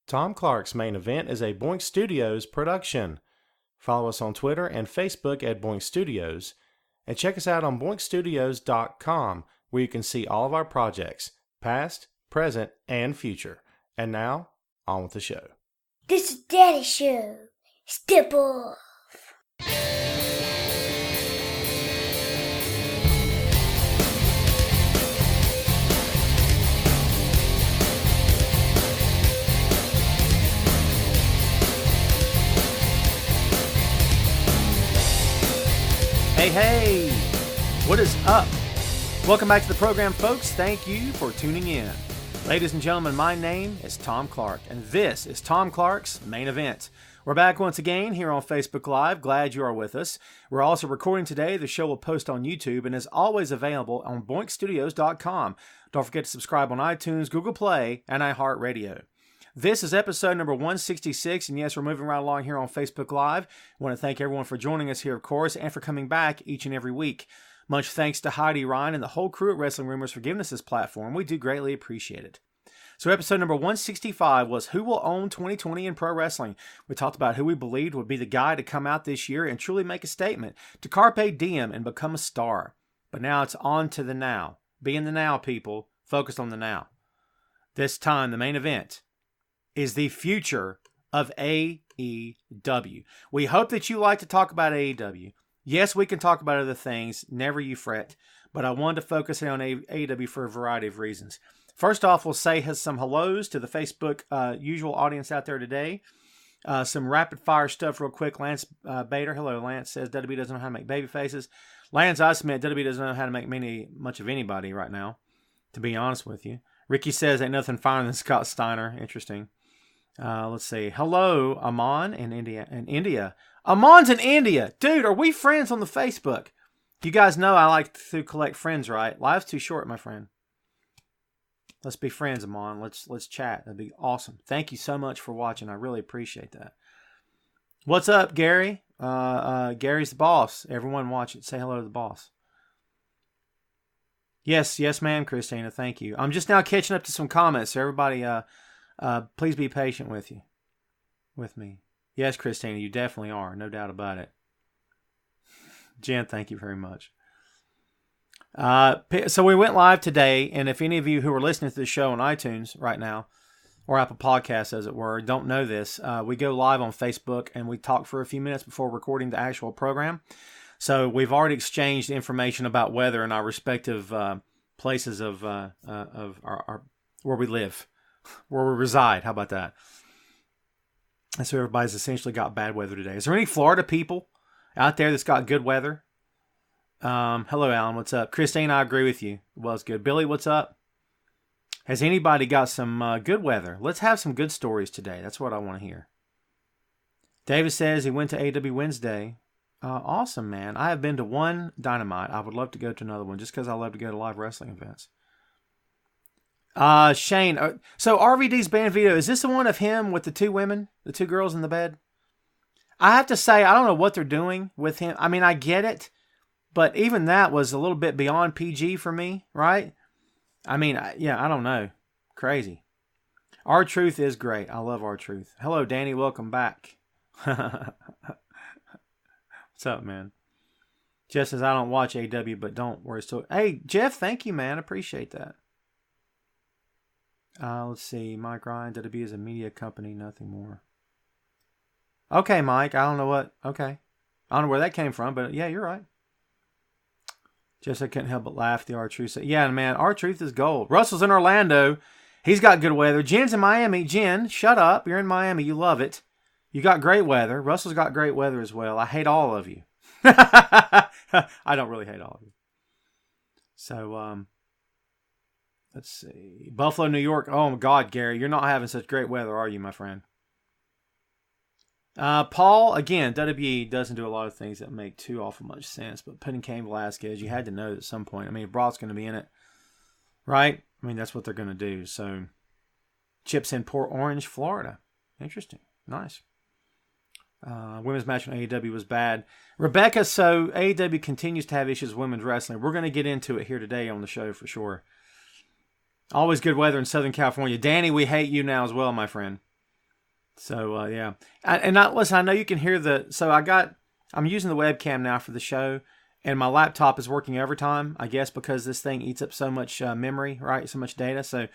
Tom Clark's Main Event is a Boink Studios production. Follow us on Twitter and Facebook at Boink Studios, and check us out on boinkstudios.com, where you can see all of our projects, past, present, and future. And now, on with the show. This is Daddy Show. Step off. Hey, what is up? Welcome back to the program, folks. Thank you for tuning in. Ladies and gentlemen, my name is Tom Clark, and this is Tom Clark's Main Event. We're back once again here on Facebook Live. Glad you are with us. We're also recording today. The show will post on YouTube and is always available on boinkstudios.com. Don't forget to subscribe on iTunes, Google Play, and iHeartRadio. This is episode number 166, and yes, we're moving right along here on Facebook Live. I want to thank everyone for joining us here, of course, and for coming back each and every week. Much thanks to Heidi, Ryan, and the whole crew at Wrestling Rumors for giving us this platform. We do greatly appreciate it. So episode number 165 was Who Will Own 2020 in Pro Wrestling? We talked about who we believed would be the guy to come out this year and truly make a statement, to carpe diem and become a star. But now it's on to the now. Be in the now, people. Focus on the now. This time, the main event is the future of AEW. We hope that you like to talk about AEW. Yes, we can talk about other things. Never you fret. But I wanted to focus on AEW for a variety of reasons. First off, we'll say some hellos to the Facebook usual audience out there today. Some rapid fire stuff real quick. Lance Bader, hello Lance, says WWE doesn't know how to make baby faces. Lance, I submit WWE doesn't know how to make much of anybody right now, to be honest with you. Ricky says ain't nothing finer than Scott Steiner. Interesting. Let's see. Hello, Amon in India. Amon's in India. Dude, are we friends on the Facebook? You guys know I like to collect friends, right? Life's too short, my friend. Let's be friends, Amon. Let's chat. That'd be awesome. Thank you so much for watching. I really appreciate that. What's up, Gary? Gary's the boss. Everyone watch it. Say hello to the boss. Yes, ma'am, Christina. Thank you. I'm just now catching up to some comments, so everybody, please be patient with me. Yes, Christina, you definitely are. No doubt about it. Jen, thank you very much. So we went live today, and if any of you who are listening to the show on iTunes right now, or Apple Podcasts as it were, don't know this, we go live on Facebook, and we talk for a few minutes before recording the actual program. So we've already exchanged information about weather in our respective places of our where we live, where we reside. How about that? And so everybody's essentially got bad weather today. Is there any Florida people out there that's got good weather? Hello, Alan. What's up? Christine, I agree with you. Well, it's good. Billy, what's up? Has anybody got some good weather? Let's have some good stories today. That's what I want to hear. David says he went to AEW Wednesday. Awesome, man. I have been to one Dynamite. I would love to go to another one just because I love to go to live wrestling events. Shane, so RVD's band video, is this the one of him with the two women, the two girls in the bed? I have to say, I don't know what they're doing with him. I mean, I get it, but even that was a little bit beyond PG for me, right? I mean, yeah, I don't know. Crazy. R-Truth is great. I love R-Truth. Hello, Danny. Welcome back. What's up, man? Jeff says, I don't watch AW, but don't worry. So, hey, Jeff, thank you, man. I appreciate that. Let's see. Mike Ryan, WWE is a media company, nothing more. Okay, Mike. I don't know what. Okay. I don't know where that came from, but yeah, you're right. Just I couldn't help but laugh. The R-Truth said, yeah, man, R-Truth is gold. Russell's in Orlando. He's got good weather. Jen's in Miami. Jen, shut up. You're in Miami. You love it. You got great weather. Russell's got great weather as well. I hate all of you. I don't really hate all of you. So, let's see. Buffalo, New York. Oh, my God, Gary. You're not having such great weather, are you, my friend? Paul, again, WWE doesn't do a lot of things that make too awful much sense, but putting Cain Velasquez, you had to know at some point. I mean, Brock's going to be in it, right? I mean, that's what they're going to do. So, Chips in Port Orange, Florida. Interesting. Nice. Women's match on AEW was bad. Rebecca, so AEW continues to have issues with women's wrestling. We're going to get into it here today on the show for sure. Always good weather in Southern California. Danny, we hate you now as well, my friend. So, yeah. Listen, I know you can hear I'm using the webcam now for the show, and my laptop is working overtime, I guess, because this thing eats up so much memory, right? So much data. So,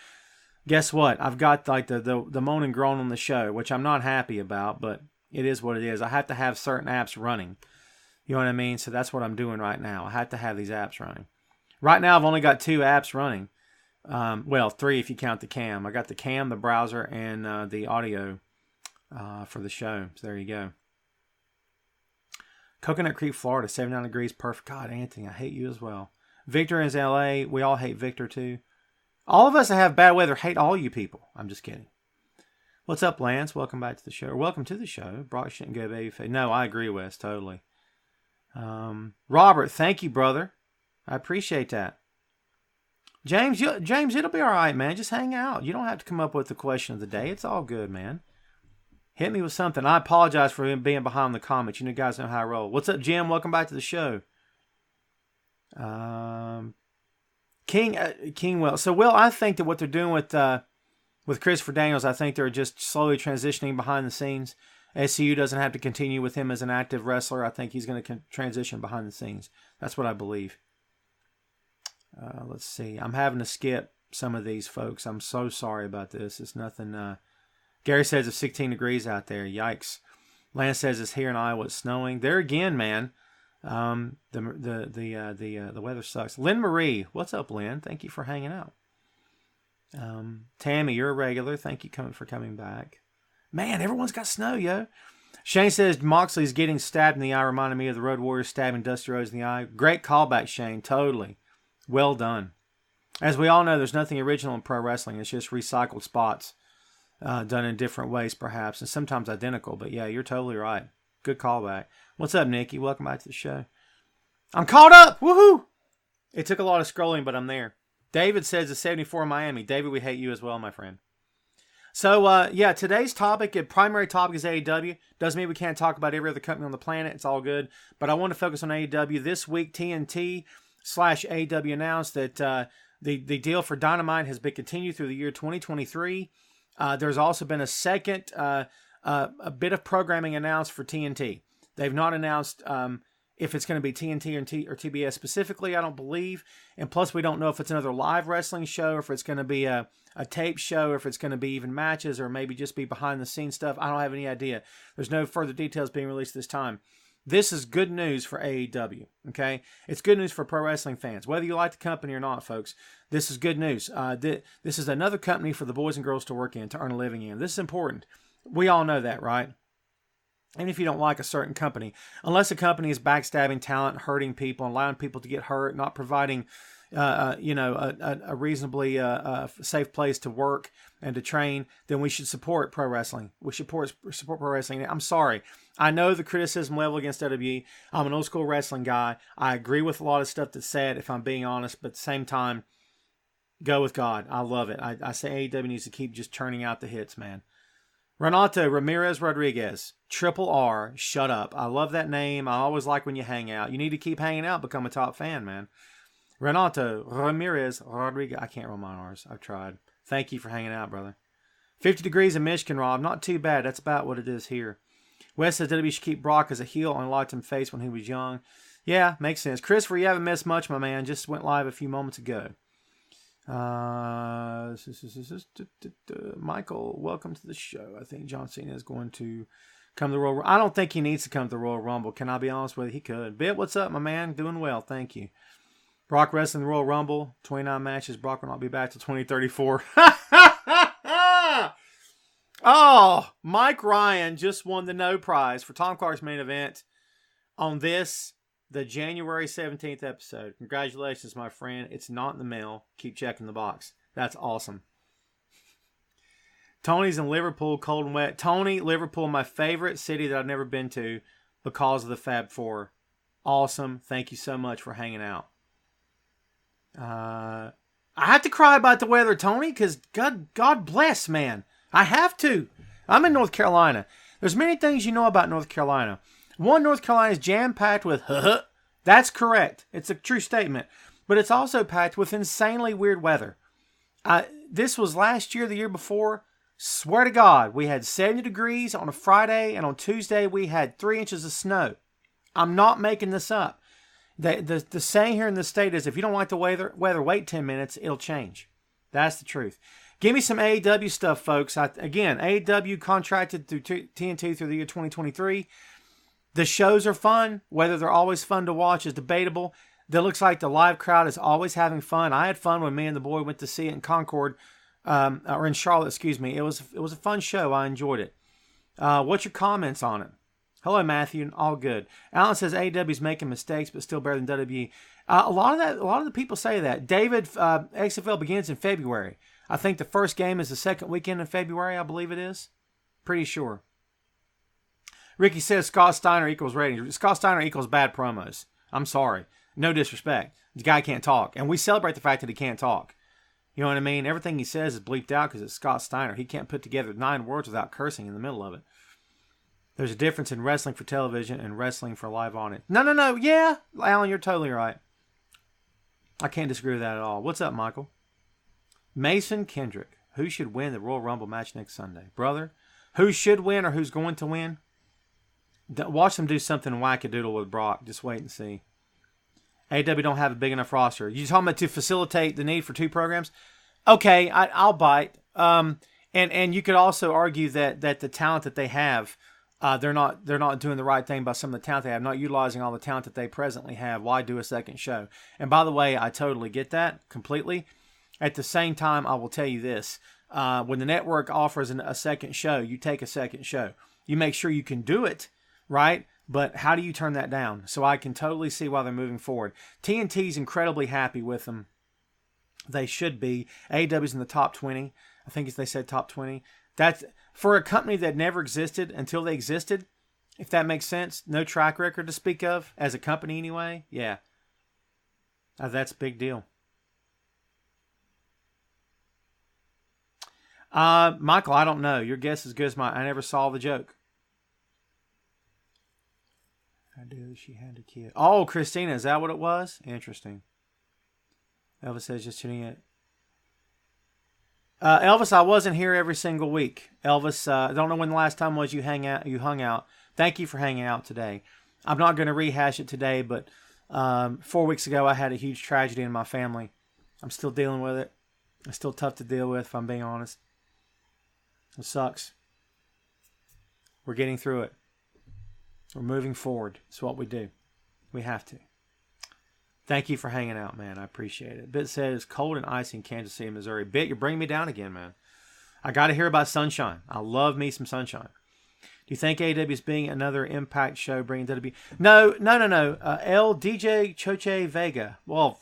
guess what? I've got like the moan and groan on the show, which I'm not happy about, but it is what it is. I have to have certain apps running. You know what I mean? So that's what I'm doing right now. I have to have these apps running. Right now, I've only got 2 apps running. 3 if you count the cam. I got the cam, the browser, and the audio for the show. So there you go. Coconut Creek, Florida, 79 degrees, perfect. God, Anthony, I hate you as well. Victor is LA. We all hate Victor too. All of us that have bad weather hate all you people. I'm just kidding. What's up, Lance? Welcome back to the show. Or welcome to the show. Brock shouldn't go babyface. No, I agree, Wes, totally. Robert, thank you, brother. I appreciate that. James, it'll be all right, man. Just hang out. You don't have to come up with the question of the day. It's all good, man. Hit me with something. I apologize for being behind the comments. You guys know how I roll. What's up, Jim? Welcome back to the show. King Will. So, Will, I think that what they're doing with Christopher Daniels, I think they're just slowly transitioning behind the scenes. SCU doesn't have to continue with him as an active wrestler. I think he's going to transition behind the scenes. That's what I believe. Let's see. I'm having to skip some of these, folks. I'm so sorry about this. It's nothing. Gary says it's 16 degrees out there. Yikes. Lance says it's here in Iowa. It's snowing. There again, man. The weather sucks. Lynn Marie, what's up, Lynn? Thank you for hanging out. Tammy, you're a regular. Thank you for coming back. Man, everyone's got snow, yo. Shane says Moxley's getting stabbed in the eye reminded me of the Road Warriors stabbing Dusty Rhodes in the eye. Great callback, Shane. Totally. Well done. As we all know, there's nothing original in pro wrestling. It's just recycled spots done in different ways, perhaps, and sometimes identical. But yeah, you're totally right. Good callback. What's up, Nikki? Welcome back to the show. I'm caught up. Woohoo! It took a lot of scrolling, but I'm there. David says it's 74 in Miami. David, we hate you as well, my friend. So, yeah, today's topic, primary topic is AEW. Doesn't mean we can't talk about every other company on the planet. It's all good. But I want to focus on AEW. This week, TNT/AEW announced that the deal for Dynamite has been continued through the year 2023. There's also been a second a bit of programming announced for TNT. They've not announced if it's going to be TNT or TBS specifically, I don't believe. And plus, we don't know if it's another live wrestling show, or if it's going to be a tape show, or if it's going to be even matches, or maybe just be behind-the-scenes stuff. I don't have any idea. There's no further details being released this time. This is good news for AEW, okay? It's good news for pro wrestling fans. Whether you like the company or not, folks, this is good news. This is another company for the boys and girls to work in, to earn a living in. This is important. We all know that, right? And if you don't like a certain company, unless a company is backstabbing talent, hurting people, allowing people to get hurt, not providing, a reasonably safe place to work and to train, then we should support pro wrestling. We should support pro wrestling. I'm sorry. I know the criticism level against WWE. I'm an old school wrestling guy. I agree with a lot of stuff that's said, if I'm being honest, but at the same time, go with God. I love it. I say AEW needs to keep just churning out the hits, man. Renato Ramirez Rodriguez, Triple R, shut up. I love that name. I always like when you hang out. You need to keep hanging out, become a top fan, man. Renato Ramirez Rodriguez. I can't roll my R's. I've tried. Thank you for hanging out, brother. 50 degrees in Michigan, Rob. Not too bad. That's about what it is here. Wes says WWE should keep Brock as a heel and locked him face when he was young. Yeah, makes sense. Christopher, you haven't missed much, my man. Just went live a few moments ago. Michael, welcome to the show. I think John Cena is going to come to the Royal Rumble. I don't think he needs to come to the Royal Rumble. Can I be honest with you? He could. Bit, what's up, my man? Doing well, thank you. Brock wrestling the Royal Rumble, 29 matches. Brock will not be back till 2034. Oh, Mike Ryan just won the No Prize for Tom Clark's main event on this, the January 17th episode. Congratulations, my friend. It's not in the mail. Keep checking the box. That's awesome. Tony's in Liverpool, cold and wet. Tony, Liverpool, my favorite city that I've never been to because of the Fab Four. Awesome. Thank you so much for hanging out. I have to cry about the weather, Tony, because God bless, man. I have to. I'm in North Carolina. There's many things you know about North Carolina. One, North Carolina is jam-packed with That's correct. It's a true statement. But it's also packed with insanely weird weather. This was last year, the year before. Swear to God, we had 70 degrees on a Friday, and on Tuesday we had 3 inches of snow. I'm not making this up. The saying here in the state is, if you don't like the weather, wait 10 minutes, it'll change. That's the truth. Give me some AEW stuff, folks. Again, AEW contracted through TNT through the year 2023. The shows are fun. Whether they're always fun to watch is debatable. It looks like the live crowd is always having fun. I had fun when me and the boy went to see it in Concord, or in Charlotte, excuse me. It was a fun show. I enjoyed it. What's your comments on it? Hello, Matthew. All good. Alan says AEW's making mistakes, but still better than WWE. A lot of the people say that. David, XFL begins in February. I think the first game is the second weekend in February. I believe it is. Pretty sure. Ricky says Scott Steiner equals ratings. Scott Steiner equals bad promos. I'm sorry. No disrespect. The guy can't talk. And we celebrate the fact that he can't talk. You know what I mean? Everything he says is bleeped out because it's Scott Steiner. He can't put together 9 words without cursing in the middle of it. There's a difference in wrestling for television and wrestling for live on it. No. Yeah, Alan, you're totally right. I can't disagree with that at all. What's up, Michael? Mason Kendrick. Who should win the Royal Rumble match next Sunday? Brother, who should win or who's going to win? Watch them do something wackadoodle with Brock. Just wait and see. AEW don't have a big enough roster. You talking about to facilitate the need for 2 programs? Okay, I'll bite. And you could also argue that the talent that they have, they're not doing the right thing by some of the talent they have, not utilizing all the talent that they presently have. Why do a second show? And by the way, I totally get that completely. At the same time, I will tell you this. When the network offers a second show, you take a second show. You make sure you can do it, right? But how do you turn that down? So I can totally see why they're moving forward. TNT's incredibly happy with them. They should be. AEW's in the top 20. I think they said top 20. That's for a company that never existed until they existed, if that makes sense. No track record to speak of as a company anyway. Yeah. That's a big deal. Michael, I don't know. Your guess is as good as mine. I never saw the joke. I do. She had a kid. Oh, Christina, is that what it was? Interesting. Elvis says just tuning in. Elvis, I wasn't here every single week. Elvis, I don't know when the last time was you hung out. Thank you for hanging out today. I'm not going to rehash it today, but 4 weeks ago I had a huge tragedy in my family. I'm still dealing with it. It's still tough to deal with, if I'm being honest. It sucks. We're getting through it. We're moving forward. It's what we do. We have to. Thank you for hanging out, man. I appreciate it. Bit says it's cold and icy in Kansas City, Missouri. Bit, you're bringing me down again, man. I got to hear about sunshine. I love me some sunshine. Do you think AEW is being another Impact show bringing WWE? No. L DJ Choche Vega. Well,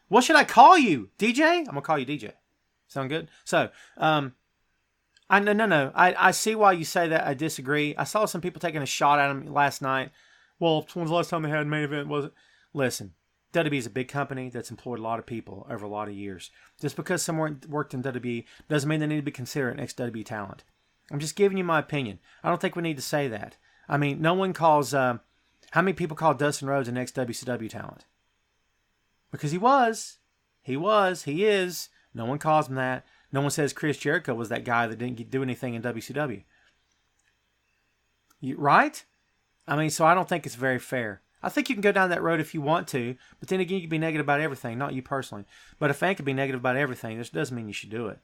what should I call you? DJ? I'm gonna call you DJ. Sound good? So, I see why you say that. I disagree. I saw some people taking a shot at him last night. Well, when's the last time they had a main event? Was it? Listen, WWE is a big company that's employed a lot of people over a lot of years. Just because someone worked in WWE doesn't mean they need to be considered an ex-WWE talent. I'm just giving you my opinion. I don't think we need to say that. I mean, no one calls... how many people call Dustin Rhodes an ex-WCW talent? Because he was. He is. No one calls him that. No one says Chris Jericho was that guy that didn't do anything in WCW. Right? I mean, so I don't think it's very fair. I think you can go down that road if you want to, but then again, you can be negative about everything, not you personally. But a fan can be negative about everything. This doesn't mean you should do it.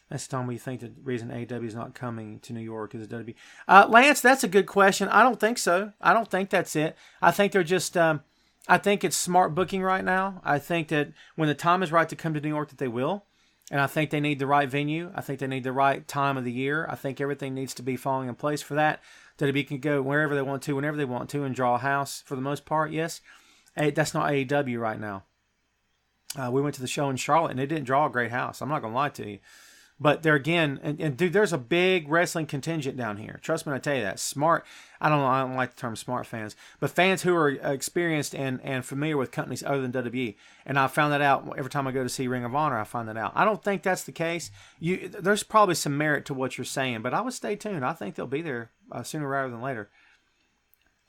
That's Tom, what you think the reason AEW is not coming to New York is WWE? Lance, that's a good question. I don't think so. I don't think that's it. I think they're just... I think it's smart booking right now. I think that when the time is right to come to New York, that they will. And I think they need the right venue. I think they need the right time of the year. I think everything needs to be falling in place for that. WWE can go wherever they want to, whenever they want to, and draw a house for the most part, yes. That's not AEW right now. We went to the show in Charlotte, and they didn't draw a great house. I'm not going to lie to you. But there again, and dude, there's a big wrestling contingent down here. Trust me when I tell you that. Smart, I don't like the term smart fans, but fans who are experienced and familiar with companies other than WWE. And I found that out every time I go to see Ring of Honor, I find that out. I don't think that's the case. There's probably some merit to what you're saying, but I would stay tuned. I think they'll be there sooner rather than later.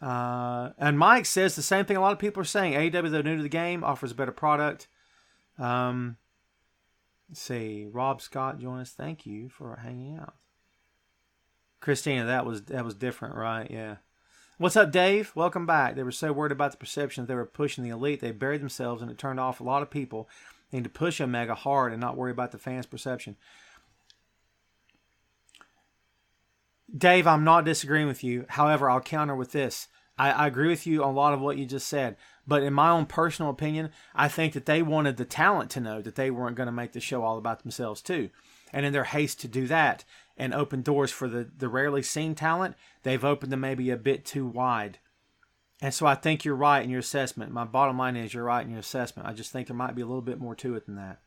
And Mike says the same thing a lot of people are saying. AEW, though new to the game, offers a better product. Let's see. Rob Scott joined us. Thank you for hanging out. Christina, that was different, right? Yeah. What's up, Dave? Welcome back. They were so worried about the perception that they were pushing the elite. They buried themselves, and it turned off a lot of people. They need to push Omega hard and not worry about the fans' perception. Dave, I'm not disagreeing with you. However, I'll counter with this. I agree with you on a lot of what you just said. But in my own personal opinion, I think that they wanted the talent to know that they weren't going to make the show all about themselves too. And in their haste to do that and open doors for the rarely seen talent, they've opened them maybe a bit too wide. And so I think you're right in your assessment. My bottom line is you're right in your assessment. I just think there might be a little bit more to it than that.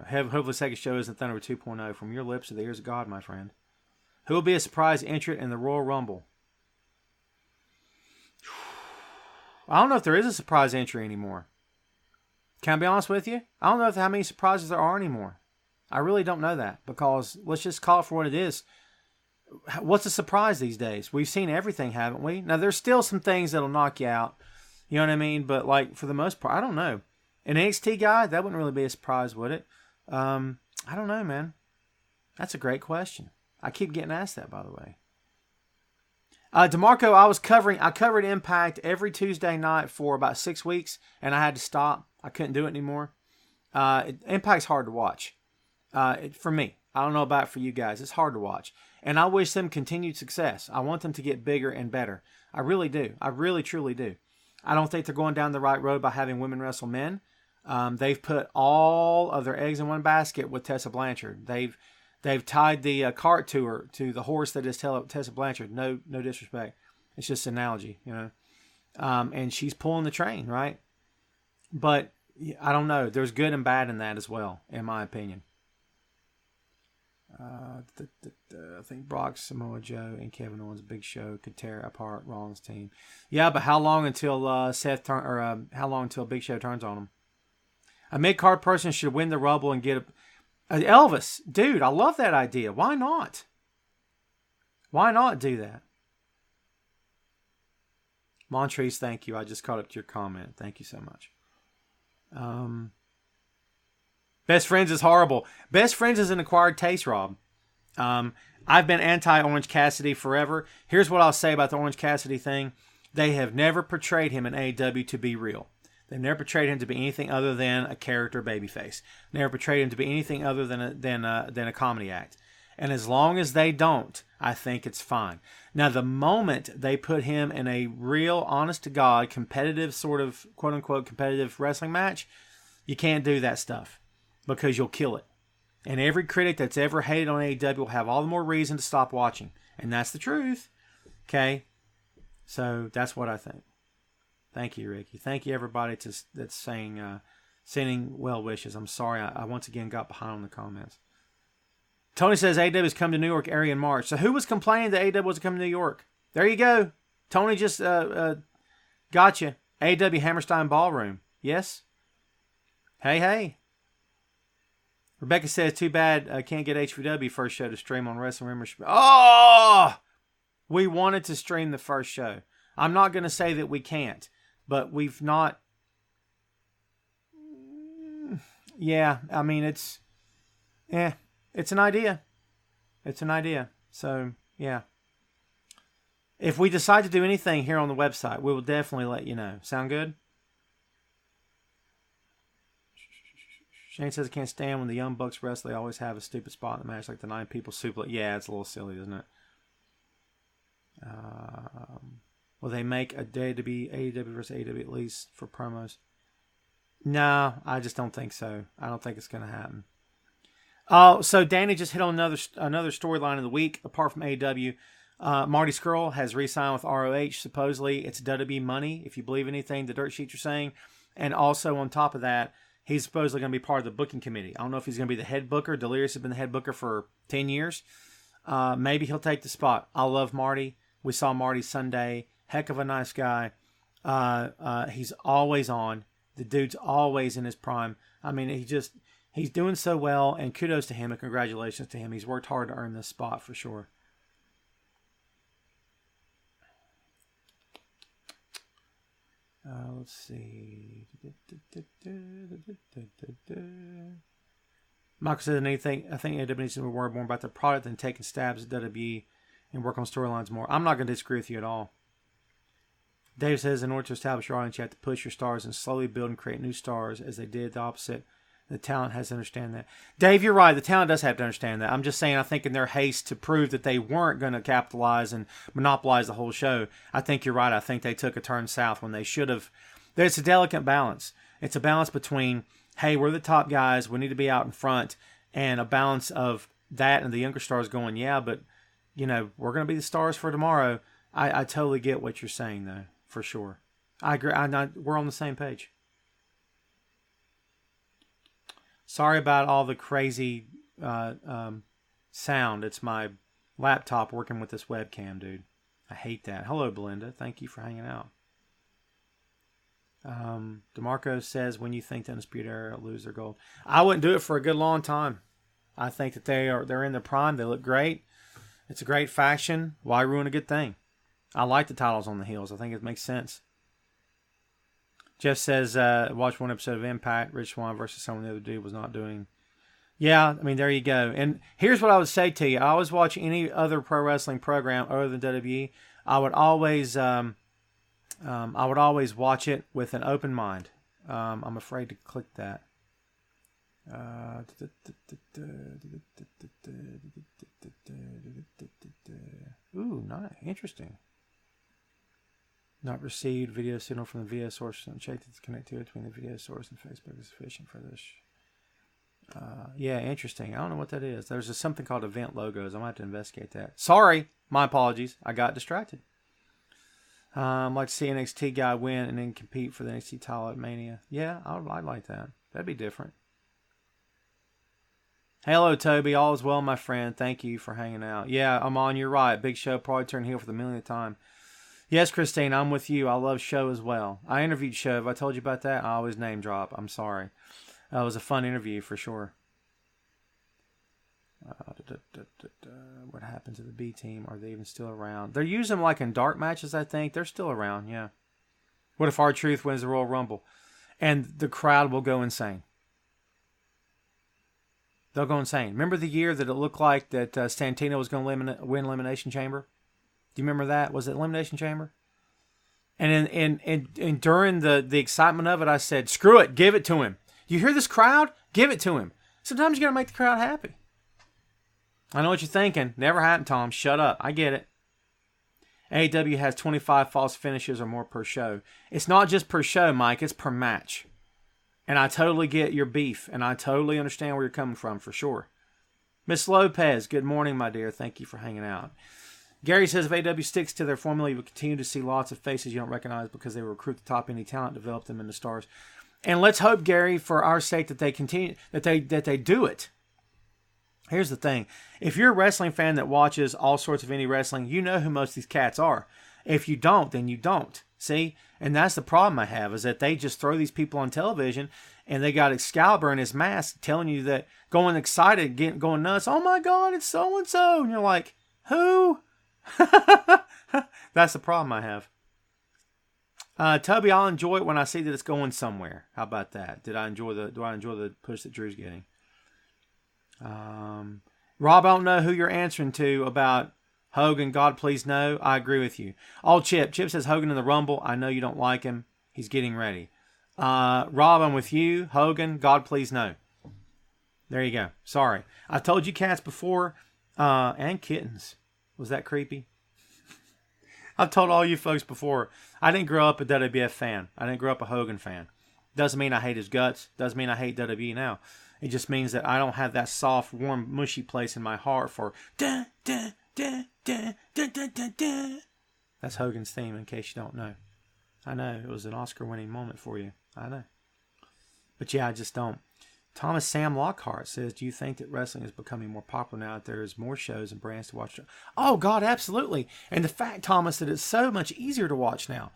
Hopefully second show isn't Thunder 2.0. From your lips to the ears of God, my friend. Who will be a surprise entrant in the Royal Rumble? I don't know if there is a surprise entry anymore. Can I be honest with you? I don't know how many surprises there are anymore. I really don't know that, because let's just call it for what it is. What's a surprise these days? We've seen everything, haven't we? Now, there's still some things that'll knock you out. You know what I mean? But, like, for the most part, I don't know. An NXT guy, that wouldn't really be a surprise, would it? I don't know, man. That's a great question. I keep getting asked that, by the way. DeMarco, I covered Impact every Tuesday night for about 6 weeks, and I had to stop. I couldn't do it anymore. Impact's hard to watch. For me. I don't know about for you guys. It's hard to watch. And I wish them continued success. I want them to get bigger and better. I really do. I really, truly do. I don't think they're going down the right road by having women wrestle men. They've put all of their eggs in one basket with Tessa Blanchard. They've tied the cart to her, to the horse that is Tessa Blanchard. No disrespect. It's just an analogy, you know. And she's pulling the train, right? But I don't know. There's good and bad in that as well, in my opinion. I think Brock, Samoa Joe, and Kevin Owens' Big Show could tear apart Rollins' team. Yeah, but how long until how long until Big Show turns on him? A mid-card person should win the Rumble and get Elvis, dude, I love that idea. Why not? Why not do that? Montrese, thank you. I just caught up to your comment. Thank you so much. Best Friends is horrible. Best Friends is an acquired taste, Rob. I've been anti-Orange Cassidy forever. Here's what I'll say about the Orange Cassidy thing. They have never portrayed him in AEW to be real. They've never portrayed him to be anything other than a character babyface. Never portrayed him to be anything other than a comedy act. And as long as they don't, I think it's fine. Now, the moment they put him in a real, honest-to-God, competitive sort of, quote-unquote, competitive wrestling match, you can't do that stuff because you'll kill it. And every critic that's ever hated on AEW will have all the more reason to stop watching. And that's the truth. Okay? So that's what I think. Thank you, Ricky. Thank you, everybody that's sending well wishes. I'm sorry. I once again got behind on the comments. Tony says AEW has come to New York area in March. So who was complaining that AEW was coming to New York? There you go. Tony just got you. AEW Hammerstein Ballroom. Yes? Hey. Rebecca says, too bad I can't get HVW first show to stream on Wrestling Rumors. Oh! We wanted to stream the first show. I'm not going to say that we can't, but we've not. Yeah, I mean, it's an idea. It's an idea. So, yeah. If we decide to do anything here on the website, we will definitely let you know. Sound good? Shane says, I can't stand when the Young Bucks wrestle. They always have a stupid spot in the match, like the 9 people suplex. Yeah, it's a little silly, isn't it? Will they make a day to be AEW versus AEW at least for promos? No, I just don't think so. I don't think it's going to happen. So Danny just hit on another storyline of the week, apart from AEW. Marty Scurll has re-signed with ROH. Supposedly, it's WWE money, if you believe anything the dirt sheets are saying. And also, on top of that, he's supposedly going to be part of the booking committee. I don't know if he's going to be the head booker. Delirious has been the head booker for 10 years. Maybe he'll take the spot. I love Marty. We saw Marty Sunday. Heck of a nice guy. He's always on. The dude's always in his prime. I mean, he's doing so well, and kudos to him and congratulations to him. He's worked hard to earn this spot for sure. Let's see. Michael says, anything, I think AEW needs to worry more about the product than taking stabs at WWE and work on storylines more. I'm not going to disagree with you at all. Dave says, in order to establish your audience, you have to push your stars and slowly build and create new stars as they did the opposite. The talent has to understand that. Dave, you're right. The talent does have to understand that. I'm just saying, I think in their haste to prove that they weren't going to capitalize and monopolize the whole show, I think you're right. I think they took a turn south when they should have. There's a delicate balance. It's a balance between, hey, we're the top guys, we need to be out in front, and a balance of that and the younger stars going, yeah, but, you know, we're going to be the stars for tomorrow. I totally get what you're saying, though, for sure. I agree. We're on the same page. Sorry about all the crazy sound. It's my laptop working with this webcam, dude. I hate that. Hello, Belinda. Thank you for hanging out. DeMarco says, when you think the Undisputed Era will lose their gold. I wouldn't do it for a good long time. I think that they're in their prime. They look great. It's a great faction. Why ruin a good thing? I like the titles on the heels. I think it makes sense. Jeff says, watch one episode of Impact. Rich Swann versus someone the other dude was not doing. Yeah, I mean, there you go. And here's what I would say to you. I always watch any other pro wrestling program other than WWE. I would always watch it with an open mind. I'm afraid to click that. Ooh, nice. Interesting. Not received video signal from the video source. Check that the connectivity between the video source and Facebook is sufficient for this. Yeah, interesting. I don't know what that is. There's something called event logos. I might have to investigate that. Sorry, my apologies. I got distracted. I'd like to see NXT guy win and then compete for the NXT title at Mania. Yeah, I'd like that. That'd be different. Hello, Toby. All is well, my friend. Thank you for hanging out. Yeah, Amon, you're right. Big Show probably turned heel for the millionth time. Yes, Christine, I'm with you. I love Show as well. I interviewed Show. Have I told you about that? I always name drop. I'm sorry. It was a fun interview for sure. What happened to the B team? Are they even still around? They're using them like in dark matches, I think. They're still around, yeah. What if R-Truth wins the Royal Rumble? And the crowd will go insane. They'll go insane. Remember the year that it looked like that Santino was going to win Elimination Chamber? Do you remember that? Was it Elimination Chamber? And during the excitement of it, I said, screw it, give it to him. You hear this crowd? Give it to him. Sometimes you got to make the crowd happy. I know what you're thinking. Never happened, Tom. Shut up. I get it. AEW has 25 false finishes or more per show. It's not just per show, Mike. It's per match. And I totally get your beef, and I totally understand where you're coming from, for sure. Miss Lopez, good morning, my dear. Thank you for hanging out. Gary says if AEW sticks to their formula, you will continue to see lots of faces you don't recognize because they recruit the top indie talent, develop them into stars. And let's hope, Gary, for our sake, that they continue, that they do it. Here's the thing. If you're a wrestling fan that watches all sorts of indie wrestling, you know who most of these cats are. If you don't, then you don't. See? And that's the problem I have, is that they just throw these people on television and they got Excalibur in his mask telling you that, going excited, going nuts, oh my God, it's so-and-so. And you're like, who? That's the problem I have. Toby, I'll enjoy it when I see that it's going somewhere. How about that? Do I enjoy the push that Drew's getting? Rob, I don't know who you're answering to about Hogan. God, please no. I agree with you. All Chip says Hogan in the Rumble. I know you don't like him. He's getting ready. Rob, I'm with you. Hogan, God, please no. There you go. Sorry. I told you cats before, and kittens. Was that creepy? I've told all you folks before, I didn't grow up a WWF fan. I didn't grow up a Hogan fan. Doesn't mean I hate his guts. Doesn't mean I hate WWE now. It just means that I don't have that soft, warm, mushy place in my heart for da, da, da, da, da, da, da, da. That's Hogan's theme, in case you don't know. I know, it was an Oscar-winning moment for you. I know. But yeah, I just don't. Thomas Sam Lockhart says, do you think that wrestling is becoming more popular now that there's more shows and brands to watch? Oh, God, absolutely. And the fact, Thomas, that it's so much easier to watch now.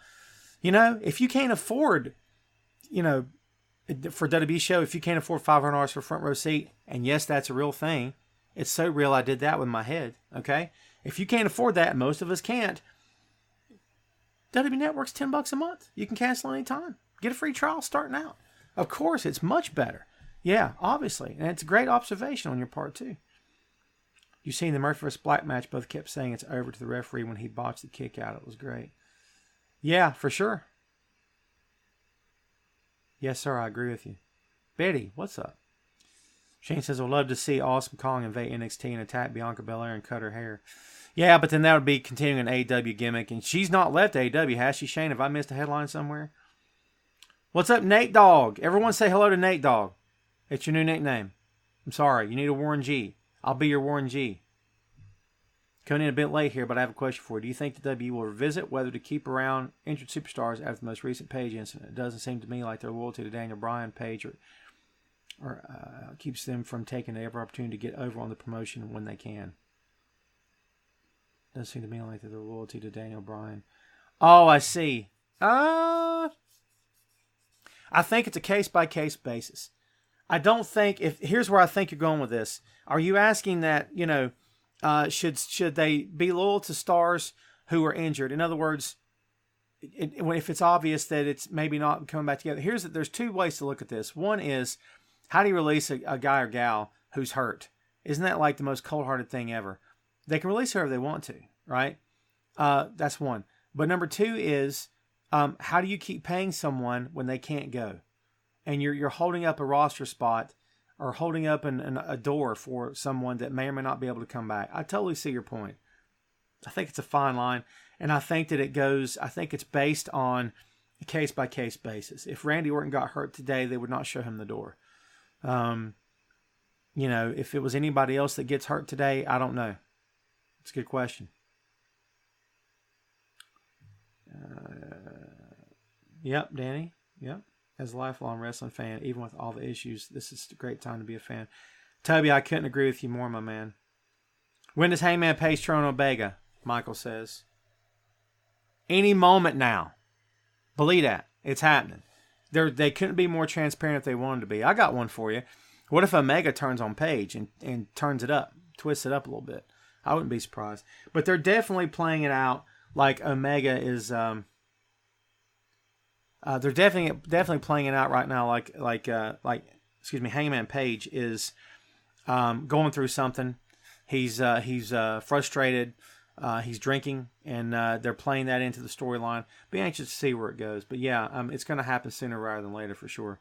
You know, if you can't afford, you know, for WWE show, if you can't afford $500 for a front row seat, and yes, that's a real thing. It's so real, I did that with my head, okay? If you can't afford that, most of us can't, WWE Network's $10 a month. You can cancel anytime. Get a free trial starting out. Of course, it's much better. Yeah, obviously. And it's a great observation on your part, too. You seen the Murphy vs. Black match, both kept saying it's over to the referee when he botched the kick out. It was great. Yeah, for sure. Yes, sir, I agree with you. Betty, what's up? Shane says, I'd love to see Awesome Kong invade NXT and attack Bianca Belair and cut her hair. Yeah, but then that would be continuing an AEW gimmick. And she's not left AEW, has she, Shane? Have I missed a headline somewhere? What's up, Nate Dogg? Everyone say hello to Nate Dogg. It's your new nickname. I'm sorry. You need a Warren G. I'll be your Warren G. Coming in a bit late here, but I have a question for you. Do you think the W will revisit whether to keep around injured superstars after the most recent Page incident? It doesn't seem to me like their loyalty to Daniel Bryan, Page, or keeps them from taking every opportunity to get over on the promotion when they can. Doesn't seem to me like their loyalty to Daniel Bryan. Oh, I see. I think it's a case-by-case basis. I don't think here's where I think you're going with this. Are you asking that, should they be loyal to stars who are injured? In other words, if it's obvious that it's maybe not coming back together. There's two ways to look at this. One is, how do you release a guy or gal who's hurt? Isn't that like the most cold-hearted thing ever? They can release whoever they want to, right? That's one. But number two is, how do you keep paying someone when they can't go? And you're holding up a roster spot or holding up a door for someone that may or may not be able to come back. I totally see your point. I think it's a fine line. And I think that I think it's based on a case-by-case basis. If Randy Orton got hurt today, they would not show him the door. If it was anybody else that gets hurt today, I don't know. It's a good question. Yep, Danny. Yep. As a lifelong wrestling fan, even with all the issues, this is a great time to be a fan. Toby, I couldn't agree with you more, my man. When does Hangman Page turn on Omega? Michael says. Any moment now. Believe that. It's happening. They couldn't be more transparent if they wanted to be. I got one for you. What if Omega turns on Page and turns it up, twists it up a little bit? I wouldn't be surprised. But they're definitely playing it out like Omega is... they're definitely playing it out right now like Hangman Page is going through something. He's frustrated. He's drinking, and they're playing that into the storyline. Be anxious to see where it goes. But yeah, it's going to happen sooner rather than later for sure.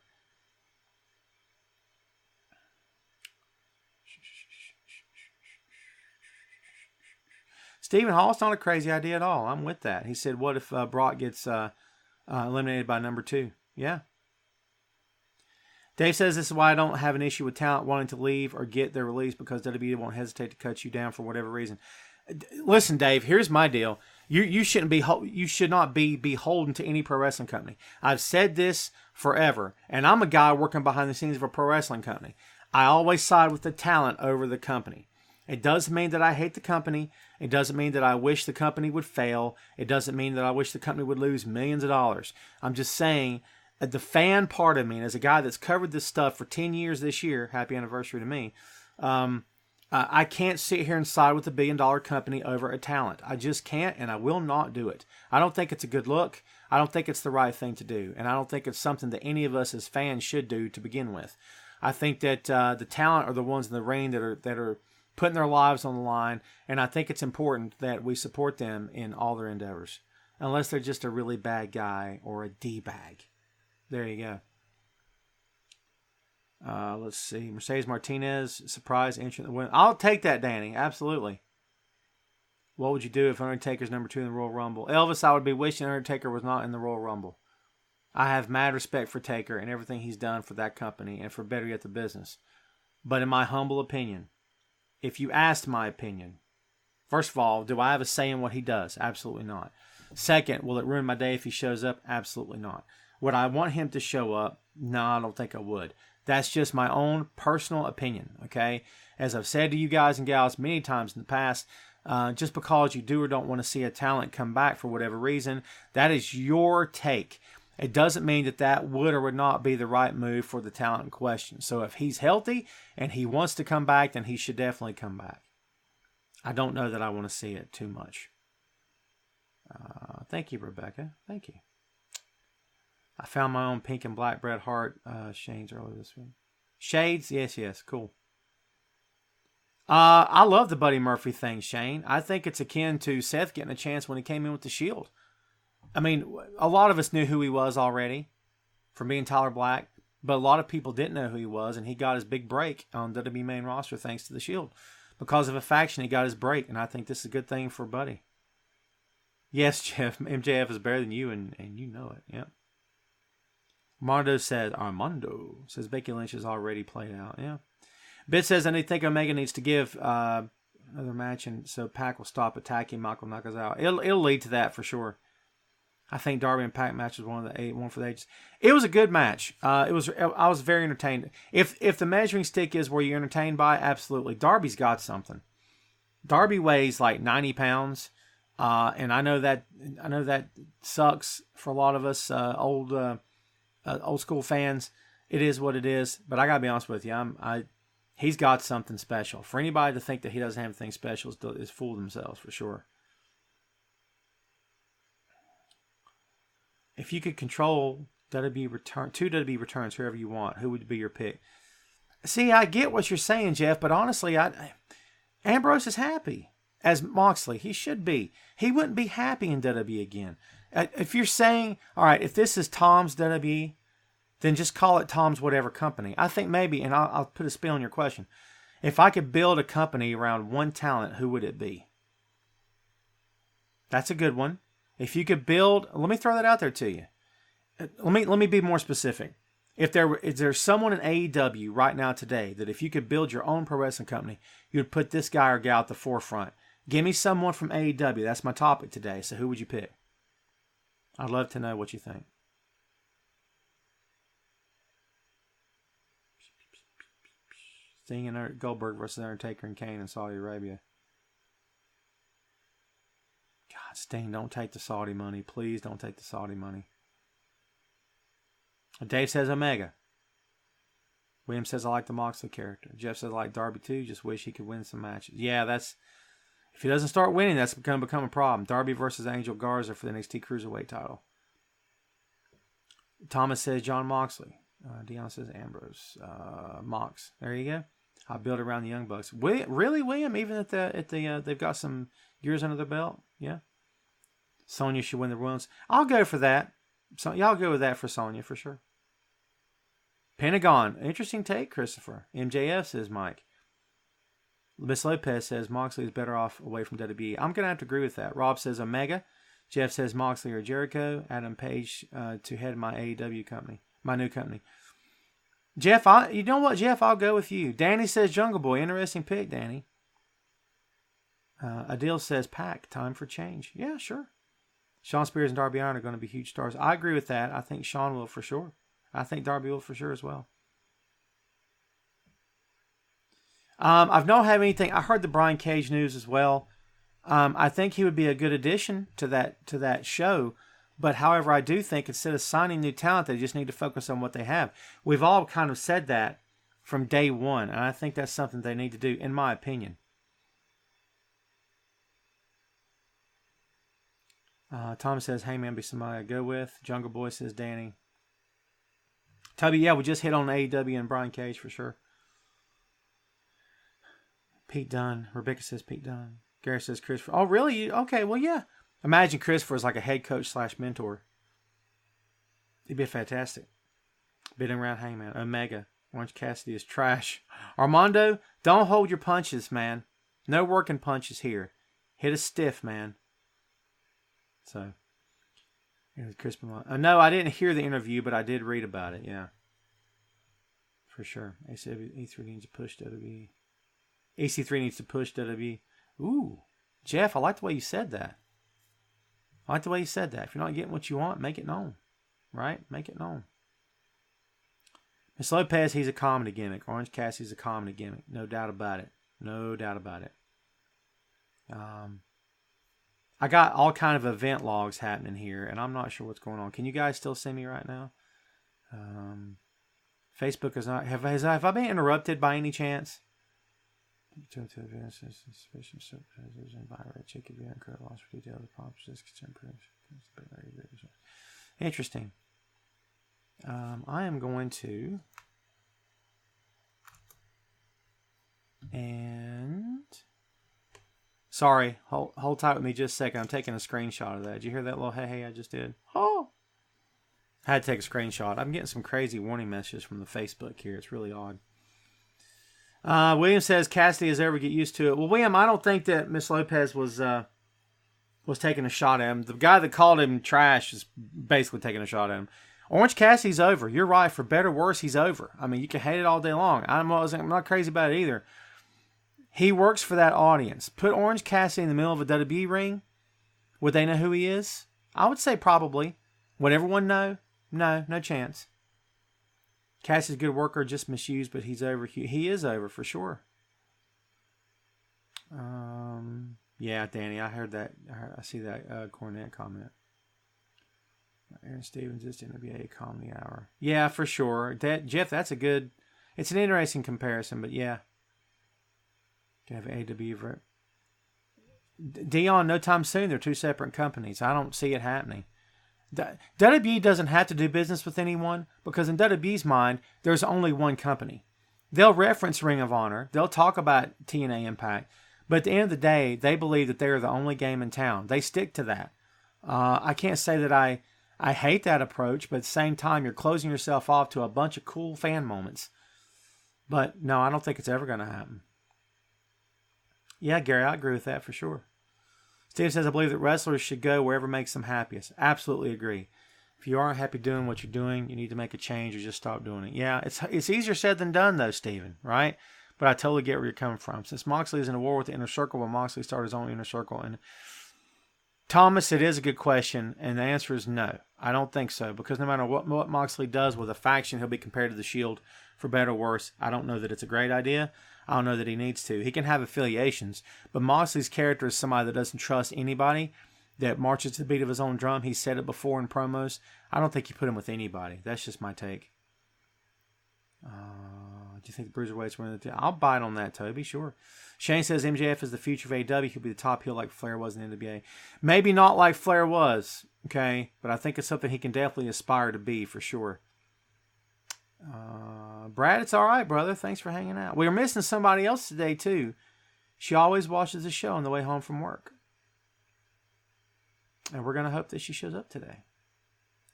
Stephen Hall's not a crazy idea at all. I'm with that. He said, what if Brock gets eliminated by number 2? Yeah. Dave says this is why I don't have an issue with talent wanting to leave or get their release, because WWE won't hesitate to cut you down for whatever reason. Listen, Dave, here's my deal. You should not be beholden to any pro wrestling company. I've said this forever, and I'm a guy working behind the scenes of a pro wrestling company. I always side with the talent over the company. It doesn't mean that I hate the company. It doesn't mean that I wish the company would fail. It doesn't mean that I wish the company would lose millions of dollars. I'm just saying, the fan part of me, and as a guy that's covered this stuff for 10 years this year, happy anniversary to me, I can't sit here and side with a $1 billion company over a talent. I just can't, and I will not do it. I don't think it's a good look. I don't think it's the right thing to do, and I don't think it's something that any of us as fans should do to begin with. I think that the talent are the ones in the ring that are putting their lives on the line, and I think it's important that we support them in all their endeavors, unless they're just a really bad guy or a D-bag. There you go. Let's see. Mercedes Martinez, surprise entrant. I'll take that, Danny. Absolutely. What would you do if Undertaker's number 2 in the Royal Rumble? Elvis, I would be wishing Undertaker was not in the Royal Rumble. I have mad respect for Taker and everything he's done for that company and for better yet the business. But in my humble opinion, if you asked my opinion, first of all, do I have a say in what he does? Absolutely not. Second, will it ruin my day if he shows up? Absolutely not. Would I want him to show up? No, I don't think I would. That's just my own personal opinion, okay? As I've said to you guys and gals many times in the past, just because you do or don't want to see a talent come back for whatever reason, that is your take. It doesn't mean that would or would not be the right move for the talent in question. So if he's healthy and he wants to come back, then he should definitely come back. I don't know that I want to see it too much. Thank you, Rebecca. Thank you. I found my own pink and black Bret Hart shades earlier this week. Shades? Yes. Cool. I love the Buddy Murphy thing, Shane. I think it's akin to Seth getting a chance when he came in with the Shield. I mean, a lot of us knew who he was already from being Tyler Black, but a lot of people didn't know who he was, and he got his big break on WWE main roster thanks to the Shield. Because of a faction, he got his break, and I think this is a good thing for Buddy. Yes, Jeff, MJF is better than you, and you know it. Yep. Armando says Becky Lynch is already played out. Yeah. Bit says I think Omega needs to give another match, and so Pac will stop attacking Michael Knuckles out. It'll lead to that for sure. I think Darby and Pac match was one for the ages. It was a good match. I was very entertained. If the measuring stick is where you're entertained by, absolutely. Darby's got something. Darby weighs like 90 pounds, and I know that sucks for a lot of us old school fans. It is what it is. But I gotta be honest with you, he's got something special. For anybody to think that he doesn't have anything special is fool themselves for sure. If you could control two WWE returns, whoever you want, who would be your pick? See, I get what you're saying, Jeff, but honestly, Ambrose is happy as Moxley. He should be. He wouldn't be happy in WWE again. If you're saying, all right, if this is Tom's WWE, then just call it Tom's whatever company. I think maybe, and I'll put a spin on your question. If I could build a company around one talent, who would it be? That's a good one. If you could build, let me throw that out there to you. Let me be more specific. Is there someone in AEW right now today that if you could build your own pro wrestling company, you'd put this guy or gal at the forefront? Give me someone from AEW. That's my topic today. So who would you pick? I'd love to know what you think. Sting and Goldberg versus Undertaker and Kane in Saudi Arabia. God, Sting, don't take the Saudi money. Please don't take the Saudi money. Dave says Omega. William says I like the Moxley character. Jeff says I like Darby too. Just wish he could win some matches. Yeah, if he doesn't start winning, that's going to become a problem. Darby versus Angel Garza for the NXT Cruiserweight title. Thomas says John Moxley. Dion says Ambrose. Mox. There you go. I build around the Young Bucks. Really, William? Even at they've got some years under their belt? Yeah. Sonya should win the Royals. I'll go for that. So y'all go with that for Sonya for sure. Pentagon. Interesting take, Christopher. MJF says Mike. Miss Lopez says Moxley is better off away from WWE. I'm going to have to agree with that. Rob says Omega. Jeff says Moxley or Jericho. Adam Page to head my AEW company. My new company. Jeff, you know what, Jeff? I'll go with you. Danny says Jungle Boy. Interesting pick, Danny. Adil says Pac. Time for change. Yeah, sure. Sean Spears and Darby Allin are going to be huge stars. I agree with that. I think Sean will for sure. I think Darby will for sure as well. I've not had anything. I heard the Brian Cage news as well. I think he would be a good addition to that show. But however, I do think instead of signing new talent, they just need to focus on what they have. We've all kind of said that from day one, and I think that's something they need to do, in my opinion. Thomas says, hey man, be somebody I go with. Jungle Boy says Danny. Tubby, yeah, we just hit on AEW and Brian Cage for sure. Pete Dunne. Rebecca says Pete Dunne. Gary says Christopher. Oh, really? Okay, well, yeah. Imagine Christopher as like a head coach / mentor. He'd be fantastic. Bidding around Hangman. Omega. Orange Cassidy is trash. Armando, don't hold your punches, man. No working punches here. Hit a stiff, man. So, Crispin. No, I didn't hear the interview, but I did read about it. Yeah, for sure. E3 needs to push WWE. EC3 needs to push WWE. Ooh, Jeff, I like the way you said that. I like the way you said that. If you're not getting what you want, make it known. Right? Make it known. Miss Lopez, he's a comedy gimmick. Orange Cassidy's a comedy gimmick. No doubt about it. No doubt about it. I got all kind of event logs happening here, and I'm not sure what's going on. Can you guys still see me right now? Facebook is not... Have I been interrupted by any chance? Interesting. I am going to, and sorry, hold tight with me just a second. I'm taking a screenshot of that. Did you hear that little hey I just did? Oh, I had to take a screenshot. I'm getting some crazy warning messages from the Facebook here. It's really odd. William says Cassidy is ever get used to it. Well, William, I don't think that Miss Lopez was taking a shot at him. The guy that called him trash is basically taking a shot at him. Orange Cassidy's over. You're right. For better or worse, he's over. I mean, you can hate it all day long. I'm not crazy about it either. He works for that audience. Put Orange Cassidy in the middle of a WWE ring. Would they know who he is? I would say probably. Would everyone know? No chance. Cassidy's a good worker, just misused, but he's over. He is over for sure. Yeah, Danny, I heard that. I see that Cornette comment. Aaron Stevens is going to be a comedy hour. Yeah, for sure. Jeff, that's a good. It's an interesting comparison, but yeah. Can have AEW. Dion, no time soon. They're two separate companies. I don't see it happening. WWE doesn't have to do business with anyone because in WWE's mind, there's only one company. They'll reference Ring of Honor. They'll talk about TNA Impact. But at the end of the day, they believe that they're the only game in town. They stick to that. I can't say that I hate that approach, but at the same time, you're closing yourself off to a bunch of cool fan moments. But no, I don't think it's ever going to happen. Yeah, Gary, I agree with that for sure. Steve says, I believe that wrestlers should go wherever makes them happiest. Absolutely agree. If you aren't happy doing what you're doing, you need to make a change or just stop doing it. Yeah, it's easier said than done, though, Steven, right? But I totally get where you're coming from. Since Moxley is in a war with the Inner Circle, will Moxley start his own Inner Circle? And Thomas, it is a good question, and the answer is no. I don't think so, because no matter what Moxley does with a faction, he'll be compared to the Shield for better or worse. I don't know that it's a great idea. I don't know that he needs to. He can have affiliations, but Moxley's character is somebody that doesn't trust anybody, that marches to the beat of his own drum. He said it before in promos. I don't think you put him with anybody. That's just my take. Do you think the Bruiserweights win the I'll bite on that, Toby, sure. Shane says MJF is the future of AEW. He'll be the top heel like Flair was in the NBA. Maybe not like Flair was, okay? But I think it's something he can definitely aspire to be for sure. Brad, it's all right, brother. Thanks for hanging out. We were missing somebody else today, too. She always watches the show on the way home from work. And we're going to hope that she shows up today.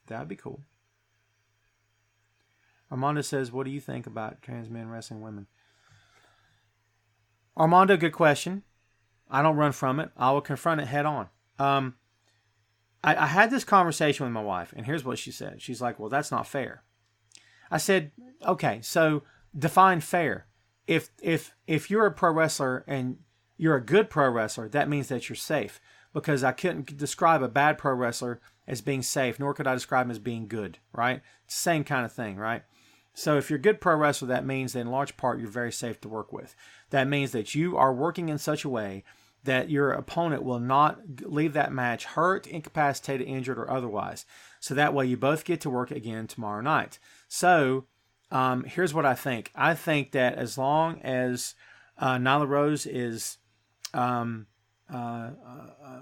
That would be cool. Armando says, what do you think about trans men wrestling women? Armando, good question. I don't run from it. I will confront it head on. I had this conversation with my wife, and here's what she said. She's like, well, that's not fair. I said, okay, so define fair. If you're a pro wrestler and you're a good pro wrestler, that means that you're safe. Because I couldn't describe a bad pro wrestler as being safe, nor could I describe him as being good, right? It's the same kind of thing, right? So if you're a good pro wrestler, that means that in large part you're very safe to work with. That means that you are working in such a way that your opponent will not leave that match hurt, incapacitated, injured, or otherwise. So that way you both get to work again tomorrow night. So here's what I think. I think that as long as Nyla Rose is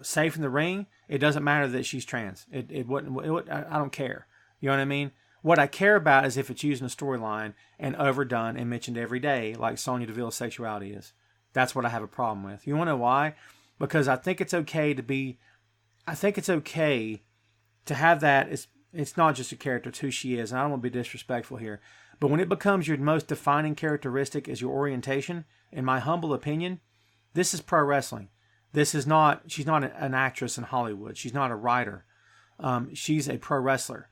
safe in the ring, it doesn't matter that she's trans. It wouldn't. I don't care. You know what I mean? What I care about is if it's used in a storyline and overdone and mentioned every day, like Sonya Deville's sexuality is. That's what I have a problem with. You want to know why? Because I think it's okay to be. I think it's okay to have that. It's not just a character; it's who she is. And I don't want to be disrespectful here, but when it becomes your most defining characteristic is your orientation, in my humble opinion, this is pro wrestling. This is not. She's not an actress in Hollywood. She's not a writer. She's a pro wrestler.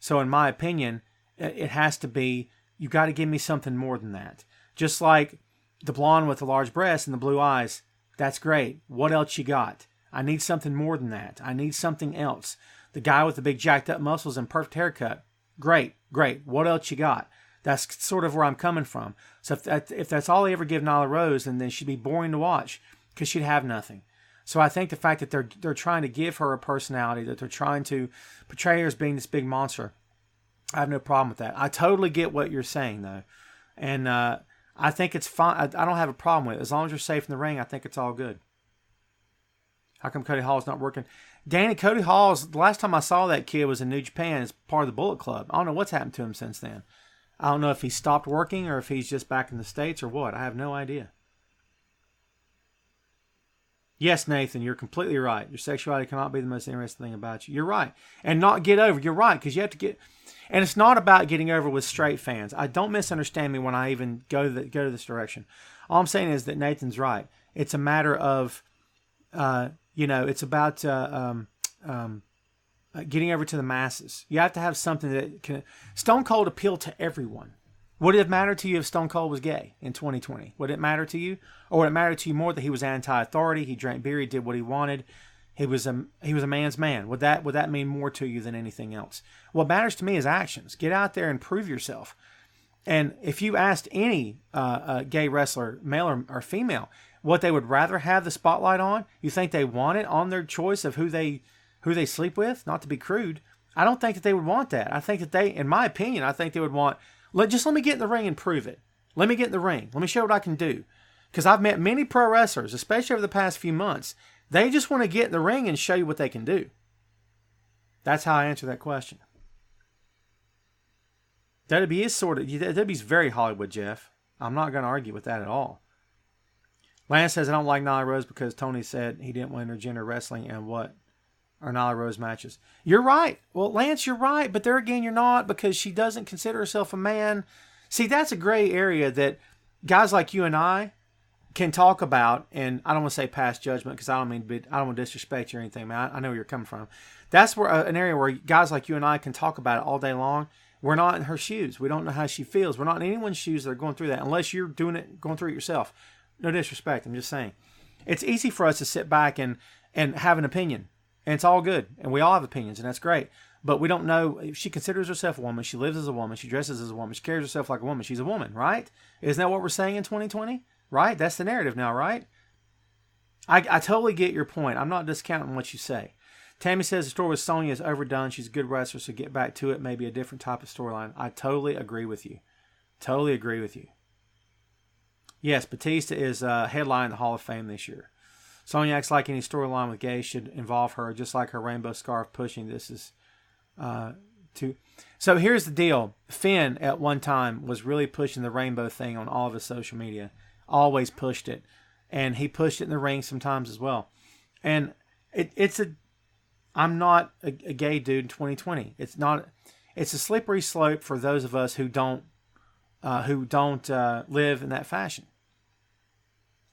So in my opinion, it has to be. You got to give me something more than that. Just like the blonde with the large breasts and the blue eyes. That's great. What else you got? I need something more than that. I need something else. The guy with the big jacked up muscles and perfect haircut. Great. What else you got? That's sort of where I'm coming from. So if that's all they ever give Nyla Rose, then she'd be boring to watch because she'd have nothing. So I think the fact that they're trying to give her a personality, that they're trying to portray her as being this big monster, I have no problem with that. I totally get what you're saying, though. And I think it's fine. I don't have a problem with it. As long as you're safe in the ring, I think it's all good. How come Cody Hall's not working? Danny, Cody Hall's, the last time I saw that kid was in New Japan as part of the Bullet Club. I don't know what's happened to him since then. I don't know if he stopped working or if he's just back in the States or what. I have no idea. Yes, Nathan, you're completely right. Your sexuality cannot be the most interesting thing about you. You're right. And not get over. You're right, because you have to get... And it's not about getting over with straight fans. I don't misunderstand me when I even go to this direction. All I'm saying is that Nathan's right. It's a matter of, it's about getting over to the masses. You have to have something that can... Stone Cold appealed to everyone. Would it have mattered to you if Stone Cold was gay in 2020? Would it matter to you? Or would it matter to you more that he was anti-authority, he drank beer, he did what he wanted, he was a man's man? Would that mean more to you than anything else? What matters to me is actions. Get out there and prove yourself. And if you asked any gay wrestler, male or female, what they would rather have the spotlight on, you think they want it on their choice of who they sleep with? Not to be crude, I don't think that they would want that. I think that they, in my opinion, I think they would want... Just let me get in the ring and prove it. Let me get in the ring. Let me show what I can do. Because I've met many pro wrestlers, especially over the past few months. They just want to get in the ring and show you what they can do. That's how I answer that question. WWE's very Hollywood, Jeff. I'm not going to argue with that at all. Lance says, I don't like Nyla Rose because Tony said he didn't want intergender wrestling and what are Nyla Rose matches. You're right. Well, Lance, you're right. But there again, you're not, because she doesn't consider herself a man. See, that's a gray area that guys like you and I can talk about. And I don't want to say pass judgment because I don't want to disrespect you or anything, man. I know where you're coming from. That's where an area where guys like you and I can talk about it all day long. We're not in her shoes. We don't know how she feels. We're not in anyone's shoes that are going through that unless you're going through it yourself. No disrespect. I'm just saying. It's easy for us to sit back and have an opinion. And it's all good. And we all have opinions, and that's great. But we don't know if she considers herself a woman. She lives as a woman. She dresses as a woman. She carries herself like a woman. She's a woman, right? Isn't that what we're saying in 2020? Right? That's the narrative now, right? I totally get your point. I'm not discounting what you say. Tammy says the story with Sonya is overdone. She's a good wrestler, so get back to it. Maybe a different type of storyline. I totally agree with you. Totally agree with you. Yes, Batista is headlining the Hall of Fame this year. Sonya acts like any storyline with gays should involve her, just like her rainbow scarf pushing. This is too. So here's the deal. Finn at one time was really pushing the rainbow thing on all of his social media. Always pushed it. And he pushed it in the ring sometimes as well. And I'm not a gay dude in 2020. It's a slippery slope for those of us who don't live in that fashion.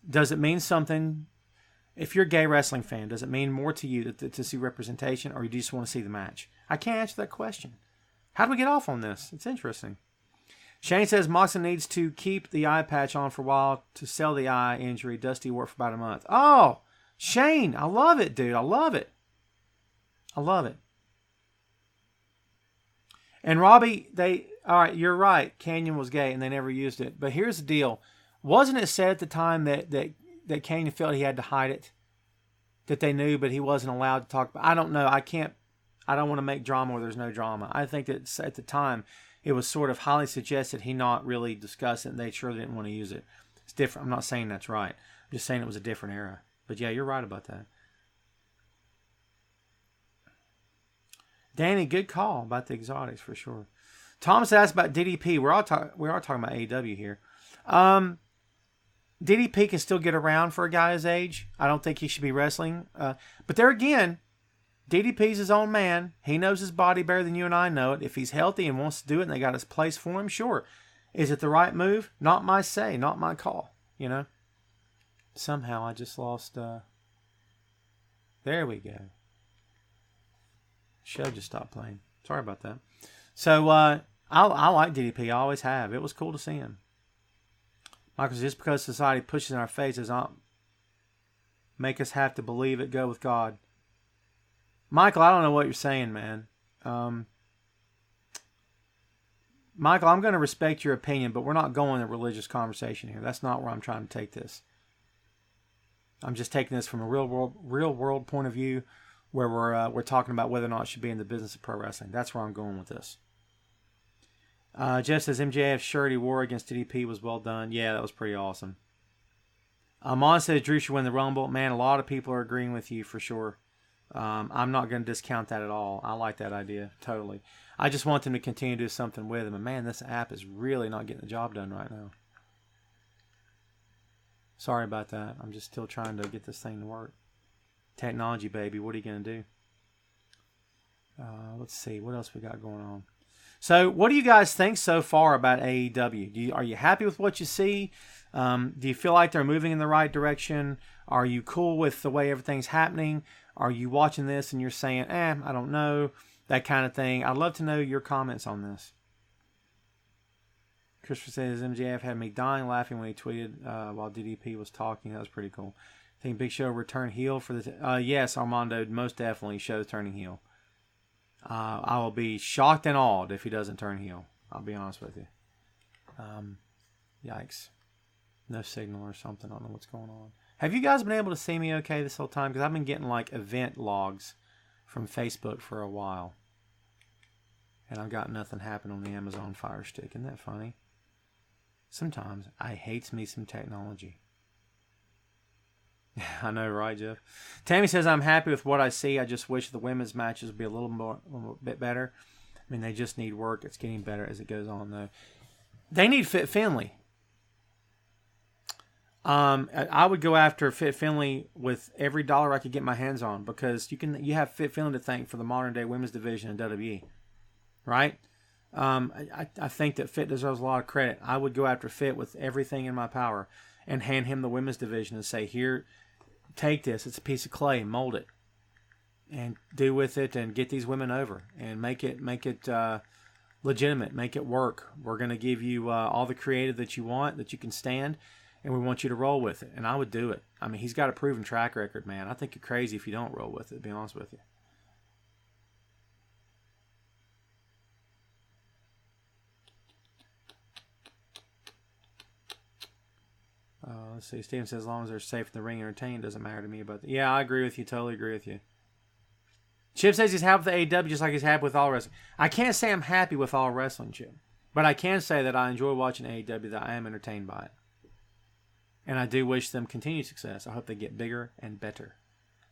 Does it mean something? If you're a gay wrestling fan, does it mean more to you to see representation, or you just want to see the match? I can't answer that question. How do we get off on this? It's interesting. Shane says Moxley needs to keep the eye patch on for a while to sell the eye injury. Dusty worked for about a month. Oh, Shane, I love it, dude. I love it. I love it. And Robbie, all right, you're right. Canyon was gay and they never used it. But here's the deal. Wasn't it said at the time that Canyon felt he had to hide it? That they knew, but he wasn't allowed to talk about? I don't know. I don't want to make drama where there's no drama. I think that at the time, it was sort of highly suggested he not really discuss it, and they surely didn't want to use it. It's different. I'm not saying that's right. I'm just saying it was a different era. But yeah, you're right about that. Danny, good call about the exotics for sure. Thomas asked about DDP. We are talking about AEW here. DDP can still get around for a guy his age. I don't think he should be wrestling. But there again, DDP's his own man. He knows his body better than you and I know it. If he's healthy and wants to do it and they got his place for him, sure. Is it the right move? Not my say, not my call. You know? Somehow I just lost... There we go. Show just stopped playing. Sorry about that. So, I like DDP. I always have. It was cool to see him. Michael, just because society pushes in our faces, don't make us have to believe it. Go with God. Michael, I don't know what you're saying, man. Michael, I'm going to respect your opinion, but we're not going a religious conversation here. That's not where I'm trying to take this. I'm just taking this from a real world point of view, where we're talking about whether or not it should be in the business of pro wrestling. That's where I'm going with this. Jeff says MJF's shirt he wore against DDP was well done. Yeah, that was pretty awesome. Mon says Drew should win the Rumble. Man, a lot of people are agreeing with you for sure. I'm not going to discount that at all. I like that idea, totally. I just want them to continue to do something with him. And man, this app is really not getting the job done right now. Sorry about that. I'm just still trying to get this thing to work. Technology, baby. What are you going to do? Let's see. What else we got going on? So, what do you guys think so far about AEW? Are you happy with what you see? Do you feel like they're moving in the right direction? Are you cool with the way everything's happening? Are you watching this and you're saying, I don't know, that kind of thing? I'd love to know your comments on this. Christopher says MJF had me dying laughing when he tweeted while DDP was talking. That was pretty cool. Think Big Show return heel for the... yes, Armando, most definitely Show's turning heel. I will be shocked and awed if he doesn't turn heel. I'll be honest with you. Yikes. No signal or something. I don't know what's going on. Have you guys been able to see me okay this whole time? Because I've been getting like event logs from Facebook for a while. And I've got nothing happen on the Amazon Fire Stick. Isn't that funny? Sometimes I hates me some technology. I know, right, Jeff? Tammy says, I'm happy with what I see. I just wish the women's matches would be a little bit better. I mean, they just need work. It's getting better as it goes on, though. They need Fit Finley. I would go after Fit Finley with every dollar I could get my hands on, because you have Fit Finley to thank for the modern day women's division in WWE, right? I think that Fit deserves a lot of credit. I would go after Fit with everything in my power and hand him the women's division and say, here, take this. It's a piece of clay. Mold it and do with it and get these women over and make it legitimate. Make it work. We're going to give you all the creative that you want, that you can stand, and we want you to roll with it. And I would do it. I mean, he's got a proven track record, man. I think you're crazy if you don't roll with it, to be honest with you. Let's see. Steven says, as long as they're safe in the ring and entertained, doesn't matter to me about that. Yeah, I agree with you. Totally agree with you. Chip says he's happy with the AEW just like he's happy with all wrestling. I can't say I'm happy with all wrestling, Chip. But I can say that I enjoy watching AEW, that I am entertained by it. And I do wish them continued success. I hope they get bigger and better.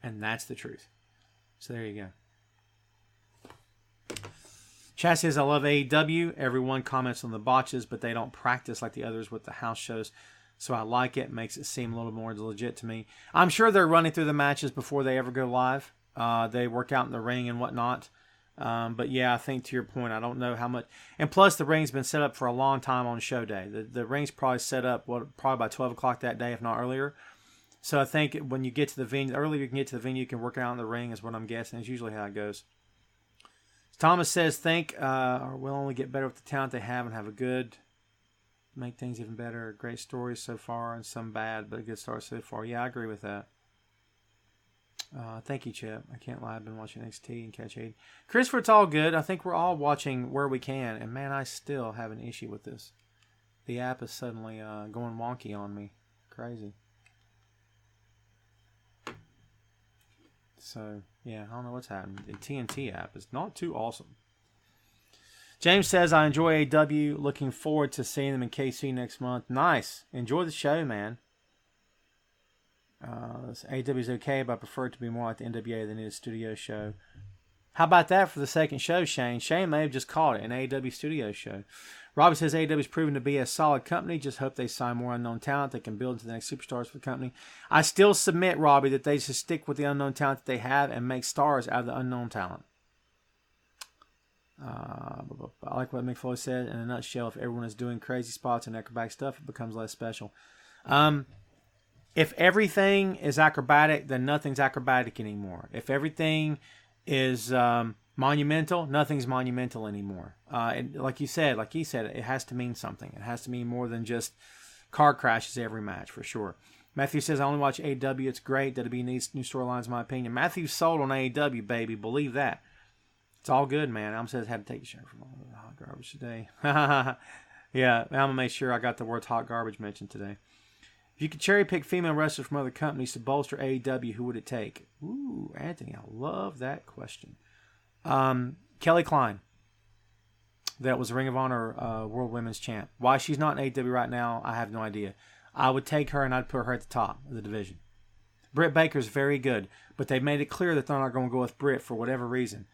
And that's the truth. So there you go. Chad says, I love AEW. Everyone comments on the botches, but they don't practice like the others with the house shows. So I like it. Makes it seem a little more legit to me. I'm sure they're running through the matches before they ever go live. They work out in the ring and whatnot. But yeah, I think to your point, I don't know how much. And plus, the ring's been set up for a long time on show day. The ring's probably set up probably by 12 o'clock that day, if not earlier. So I think when you get to the venue, the earlier you can get to the venue, you can work out in the ring, is what I'm guessing. It's usually how it goes. Thomas says, we'll only get better with the talent they have and have a good... Make things even better. Great stories so far and some bad, but a good start so far. Yeah, I agree with that. Thank you, Chip. I can't lie. I've been watching NXT and Catch 8. Christopher, it's all good. I think we're all watching where we can. And, man, I still have an issue with this. The app is suddenly going wonky on me. Crazy. So, yeah, I don't know what's happening. The TNT app is not too awesome. James says, I enjoy AEW. Looking forward to seeing them in KC next month. Nice. Enjoy the show, man. AEW is okay, but I prefer it to be more like the NWA than a studio show. How about that for the second show, Shane? Shane may have just called it an AEW studio show. Robbie says AEW is proven to be a solid company. Just hope they sign more unknown talent that can build into the next superstars for the company. I still submit, Robbie, that they should stick with the unknown talent that they have and make stars out of the unknown talent. I like what Mick Foley said. In a nutshell, if everyone is doing crazy spots and acrobatic stuff, it becomes less special. If everything is acrobatic, then nothing's acrobatic anymore. If everything is monumental, nothing's monumental anymore. And like he said, it has to mean something. It has to mean more than just car crashes every match, for sure. Matthew says, I only watch AEW. It's great. WWE needs new storylines, in my opinion. Matthew's sold on AEW, baby. Believe that. It's all good, man. Alma says, had to take the show from hot garbage today. Yeah, Alma made sure I got the words hot garbage mentioned today. If you could cherry pick female wrestlers from other companies to bolster AEW, who would it take? Ooh, Anthony, I love that question. Kelly Klein. that was Ring of Honor World Women's Champ. Why she's not in AEW right now, I have no idea. I would take her and I'd put her at the top of the division. Britt Baker's very good, but they've made it clear that they're not going to go with Britt for whatever reason.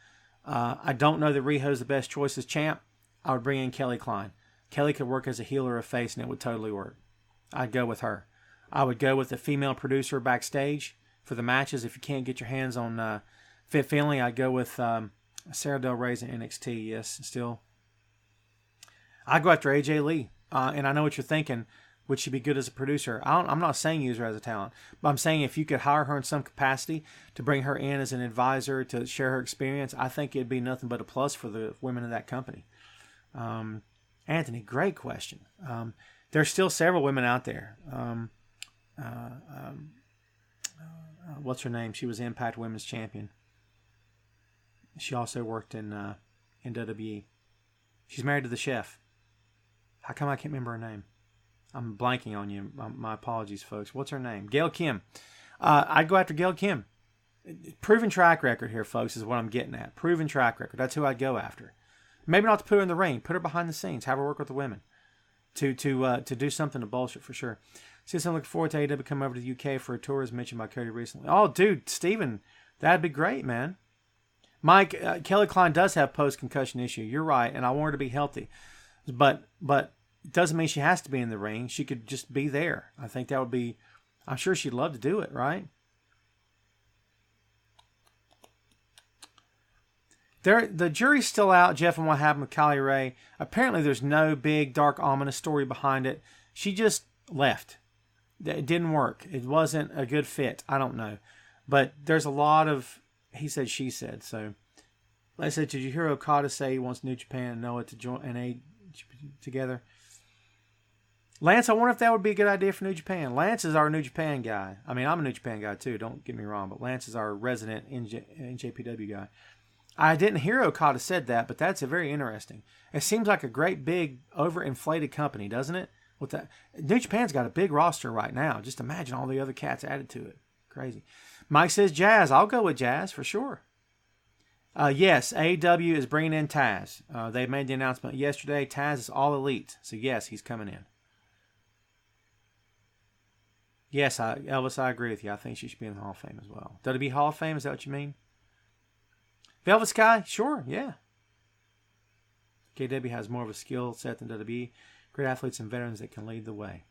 I don't know that Riho's the best choice as champ. I would bring in Kelly Klein. Kelly could work as a heel or a face, and it would totally work. I'd go with her. I would go with the female producer backstage for the matches. If you can't get your hands on Fit Finlay, I'd go with Sarah Del Rey's in NXT. Yes, still. I'd go after AJ Lee. And I know what you're thinking. Would she be good as a producer? I'm not saying use her as a talent, but I'm saying if you could hire her in some capacity to bring her in as an advisor to share her experience, I think it'd be nothing but a plus for the women of that company. Anthony, great question. There's still several women out there. What's her name? She was Impact Women's Champion. She also worked in WWE. She's married to the chef. How come I can't remember her name? I'm blanking on you. My apologies, folks. What's her name? Gail Kim. I'd go after Gail Kim. Proven track record here, folks, is what I'm getting at. Proven track record. That's who I'd go after. Maybe not to put her in the ring. Put her behind the scenes. Have her work with the women. To do something to bullshit for sure. Since I'm looking forward to AEW coming over to the UK for a tour, as mentioned by Cody recently. Oh, dude, Steven, that'd be great, man. Mike, Kelly Klein does have post-concussion issue. You're right, and I want her to be healthy. But it doesn't mean she has to be in the ring. She could just be there. I think that would be, I'm sure she'd love to do it, right? The jury's still out, Jeff, on what happened with Kylie Ray. Apparently there's no big, dark, ominous story behind it. She just left. It didn't work. It wasn't a good fit. I don't know. But there's a lot of he said, she said. So, like I said, did you hear Okada say he wants New Japan and Noah to join NA together? Lance, I wonder if that would be a good idea for New Japan. Lance is our New Japan guy. I mean, I'm a New Japan guy too, don't get me wrong, but Lance is our resident NJPW guy. I didn't hear Okada said that, but that's very interesting. It seems like a great big overinflated company, doesn't it? With that, New Japan's got a big roster right now. Just imagine all the other cats added to it. Crazy. Mike says Jazz. I'll go with Jazz for sure. Yes, AEW is bringing in Taz. They made the announcement yesterday. Taz is all elite. So, yes, he's coming in. Yes, Elvis, I agree with you. I think she should be in the Hall of Fame as well. WWE Hall of Fame, is that what you mean? Velvet Sky? Sure, yeah. KW has more of a skill set than WWE. Great athletes and veterans that can lead the way.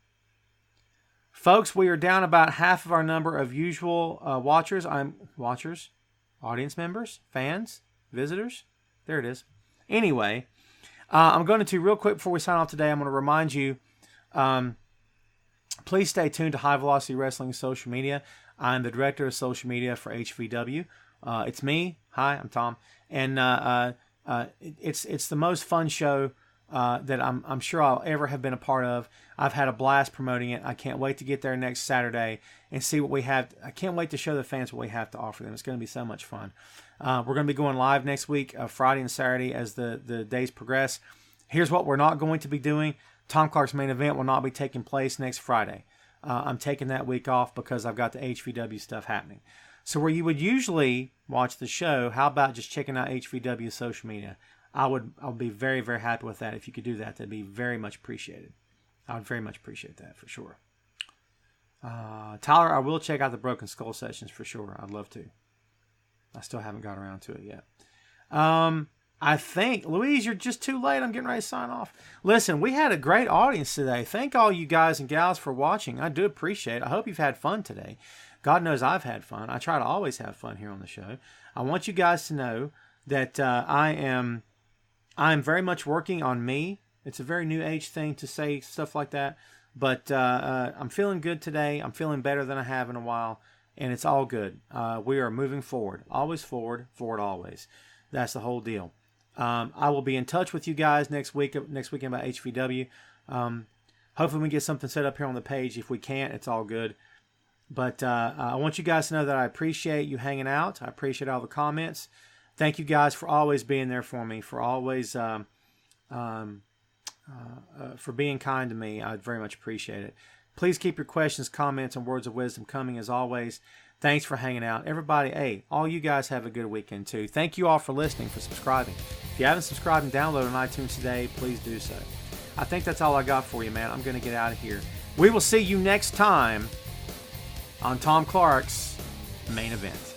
Folks, we are down about half of our number of usual watchers. Audience members, fans, visitors. There it is. Anyway, I'm going to, real quick before we sign off today, I'm going to remind you, please stay tuned to High Velocity Wrestling social media. I'm the director of social media for HVW. It's me. Hi, I'm Tom. And it's the most fun show that I'm sure I'll ever have been a part of. I've had a blast promoting it. I can't wait to get there next Saturday and see what we have. I can't wait to show the fans what we have to offer them. It's going to be so much fun. We're going to be going live next week, Friday and Saturday, as the days progress. Here's what we're not going to be doing. Tom Clark's main event will not be taking place next Friday. I'm taking that week off because I've got the HVW stuff happening. So where you would usually watch the show, how about just checking out HVW social media? I'll be very, very happy with that. If you could do that, that'd be very much appreciated. I would very much appreciate that for sure. Tyler, I will check out the Broken Skull sessions for sure. I'd love to. I still haven't got around to it yet. I think, Louise, you're just too late. I'm getting ready to sign off. Listen, we had a great audience today. Thank all you guys and gals for watching. I do appreciate it. I hope you've had fun today. God knows I've had fun. I try to always have fun here on the show. I want you guys to know that I'm very much working on me. It's a very new age thing to say stuff like that. But I'm feeling good today. I'm feeling better than I have in a while. And it's all good. We are moving forward. Always forward. Forward always. That's the whole deal. I will be in touch with you guys next weekend about HVW. Hopefully we can get something set up here on the page. If we can't, it's all good. But I want you guys to know that I appreciate you hanging out. I appreciate all the comments. Thank you guys for always being there for me, for always for being kind to me. I very much appreciate it. Please keep your questions, comments, and words of wisdom coming as always. Thanks for hanging out. Everybody, hey, all you guys have a good weekend too. Thank you all for listening, for subscribing. If you haven't subscribed and downloaded on iTunes today, please do so. I think that's all I got for you, man. I'm going to get out of here. We will see you next time on Tom Clark's Main Event.